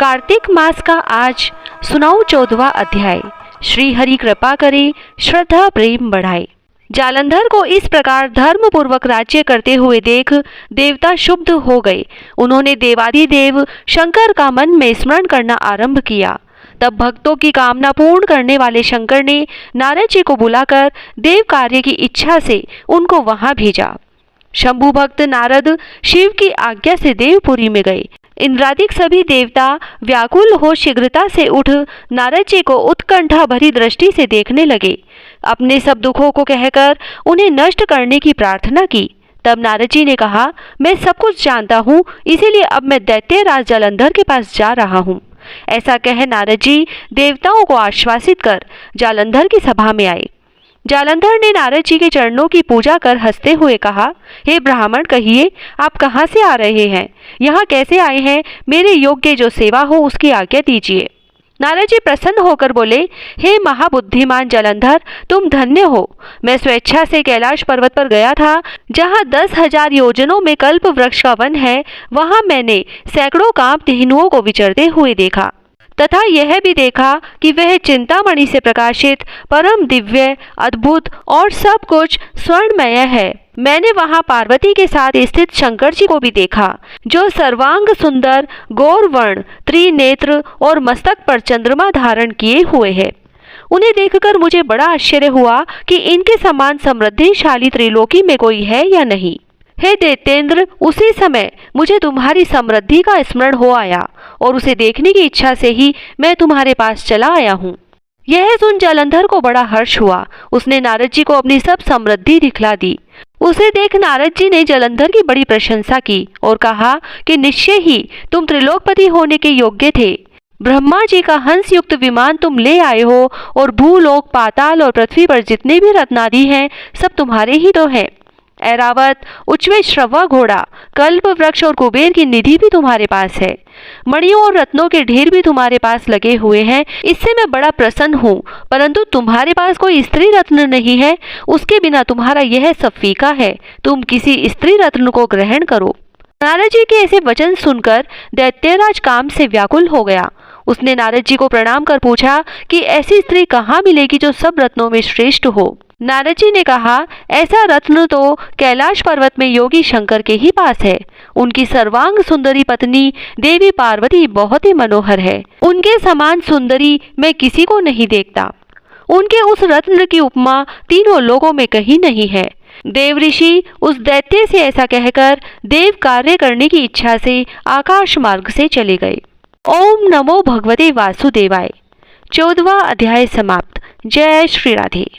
कार्तिक मास का आज सुनाऊं 14वां अध्याय। श्री हरि कृपा करे, श्रद्धा प्रेम बढ़ाए। जालंधर को इस प्रकार धर्म पूर्वक राज्य करते हुए देख देवता शुद्ध हो गए। उन्होंने देवादिदेव शंकर का मन में स्मरण करना आरंभ किया। तब भक्तों की कामना पूर्ण करने वाले शंकर ने नारद जी को बुलाकर देव कार्य की इच्छा से उनको वहां भेजा। शंभु भक्त नारद शिव की आज्ञा से देवपुरी में गए। इंद्रादिक सभी देवता व्याकुल हो शीघ्रता से उठ नारद जी को उत्कंठा भरी दृष्टि से देखने लगे। अपने सब दुखों को कहकर उन्हें नष्ट करने की प्रार्थना की। तब नारद जी ने कहा, मैं सब कुछ जानता हूँ, इसीलिए अब मैं दैत्यराज जालंधर के पास जा रहा हूँ। ऐसा कह नारद जी देवताओं को आश्वासित कर जालंधर की सभा में आए। जालंधर ने नारद जी के चरणों की पूजा कर हंसते हुए कहा, हे ब्राह्मण, कहिए आप कहाँ से आ रहे हैं, यहाँ कैसे आए हैं? मेरे योग्य जो सेवा हो उसकी आज्ञा दीजिए। नारद जी प्रसन्न होकर बोले, हे महाबुद्धिमान जालंधर, तुम धन्य हो। मैं स्वेच्छा से कैलाश पर्वत पर गया था, जहाँ 10,000 योजनों में कल्प वृक्ष का वन है। वहाँ मैंने सैकड़ों कामधेनुओं हिनुओं को विचरते हुए देखा तथा यह भी देखा कि वह चिंतामणि से प्रकाशित परम दिव्य, अद्भुत और सब कुछ स्वर्णमय है। मैंने वहां पार्वती के साथ स्थित शंकर जी को भी देखा, जो सर्वांग सुंदर, गौरवर्ण, त्रिनेत्र और मस्तक पर चंद्रमा धारण किए हुए है। उन्हें देखकर मुझे बड़ा आश्चर्य हुआ कि इनके समान समृद्धिशाली त्रिलोकी में कोई है या नहीं। हे दैत्येंद्र, उसी समय मुझे तुम्हारी समृद्धि का स्मरण हो आया और उसे देखने की इच्छा से ही मैं तुम्हारे पास चला आया हूँ। यह सुन जालंधर को बड़ा हर्ष हुआ। उसने नारद जी को अपनी सब समृद्धि दिखला दी। उसे देख नारद जी ने जालंधर की बड़ी प्रशंसा की और कहा कि निश्चय ही तुम त्रिलोकपति होने के योग्य थे। ब्रह्मा जी का हंस युक्त विमान तुम ले आए हो और भूलोक, पाताल और पृथ्वी पर जितने भी रत्नादि हैं सब तुम्हारे ही तो हैं। ऐरावत, उच्चैः श्रवा घोड़ा, कल्प वृक्ष और कुबेर की निधि भी तुम्हारे पास है। मणियों और रत्नों के ढेर भी तुम्हारे पास लगे हुए हैं। इससे मैं बड़ा प्रसन्न हूँ, परंतु तुम्हारे पास कोई स्त्री रत्न नहीं है। उसके बिना तुम्हारा यह सब फीका है। तुम किसी स्त्री रत्न को ग्रहण करो। नारद जी के ऐसे वचन सुनकर दैत्यराज काम से व्याकुल हो गया। उसने नारद जी को प्रणाम कर पूछा कि ऐसी स्त्री कहाँ मिलेगी जो सब रत्नों में श्रेष्ठ हो। नारद जी ने कहा, ऐसा रत्न तो कैलाश पर्वत में योगी शंकर के ही पास है। उनकी सर्वांग सुंदरी पत्नी देवी पार्वती बहुत ही मनोहर है। उनके समान सुंदरी मैं किसी को नहीं देखता। उनके उस रत्न की उपमा तीनों लोगों में कहीं नहीं है। देव ऋषि उस दैत्य से ऐसा कहकर देव कार्य करने की इच्छा से आकाश मार्ग से चले गए। ओम नमो भगवते वासुदेवाय। 14वां अध्याय समाप्त। जय श्री राधे।